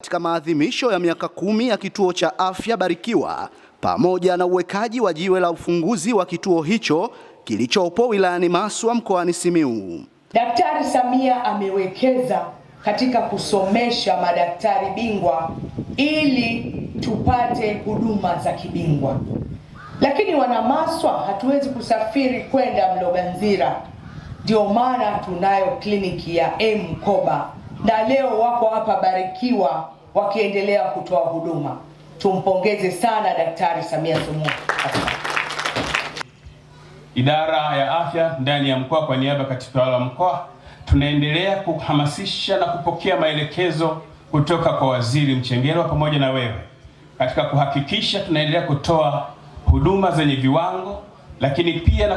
Katika maadhimisho ya miaka 10 ya kituo cha afya Barikiwa pamoja na uwekaji wa jiwe la ufunguzi wa kituo hicho kilichopo wilayani Maswa mkoani Simiyu. Daktari Samia amewekeza katika kusomesha madaktari bingwa ili tupate huduma za kibingwa. Lakini wana Maswa hatuwezi kusafiri kwenda Mloganzila. Ndio maana tunayo kliniki ya Mkoba na leo wako hapa Barikiwa wakiendelea kutoa huduma. Tumpongeze sana Daktari Samia Suluhu Hassan. Idara ya afya ndani ya mkoa kwa niaba ya katibu tawala wa mkoa tunaendelea kuhamasisha na kupokea maelekezo kutoka kwa Waziri Mchengerwa pamoja na wewe katika kuhakikisha tunaendelea kutoa huduma zenye viwango, lakini pia na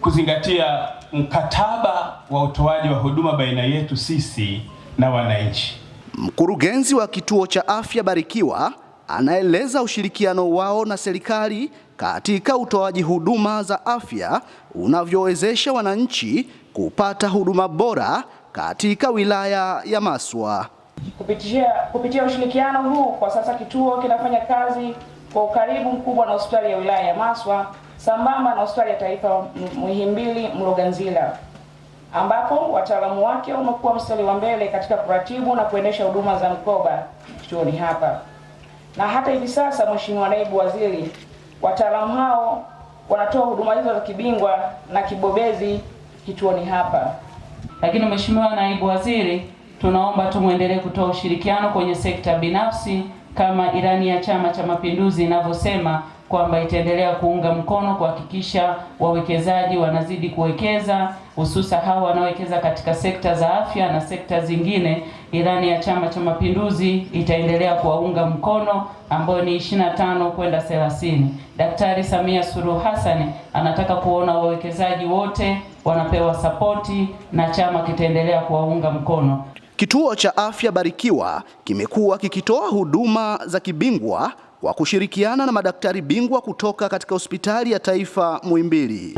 kuzingatia mkataba wa utoaji wa huduma baina yetu sisi na wananchi. Mkurugenzi wa kituo cha afya Barikiwa anaeleza ushirikiano wao na serikali katika utoaji huduma za afya unavyowezesha wananchi kupata huduma bora katika wilaya ya Maswa. Kupitia ushirikiano huu, kwa sasa kituo kinafanya kazi kwa ukaribu mkubwa na hospitali ya wilaya ya Maswa sambamba na hospitali ya taifa Muhimbili Mloganzila, ambapo wataalamu wake wamekuwa mstari wa mbele katika kuratibu na kuendesha huduma za mkoba kituoni hapa. Na hata hivi sasa, Mheshimiwa Naibu Waziri, wataalamu hao wanatoa huduma hizo za kibingwa na kibobezi kituoni hapa. Lakini Mheshimiwa Naibu Waziri, tunaomba tumuendelee kutoa ushirikiano kwenye sekta binafsi kama ilani ya Chama cha Mapinduzi inavyosema kwamba itaendelea kuunga mkono kuhakikisha wawekezaji wanazidi kuwekeza, hususa hao wanaowekeza katika sekta za afya na sekta zingine. Ilani ya Chama cha Mapinduzi itaendelea kuwaunga mkono, ambayo ni 25 kwenda 30. Daktari Samia Suluhu Hassan anataka kuona wawekezaji wote wanapewa sapoti na chama kitaendelea kuwaunga mkono. Kituo cha afya Barikiwa kimekuwa kikitoa huduma za kibingwa kwa kushirikiana na madaktari bingwa kutoka katika hospitali ya taifa Muhimbili.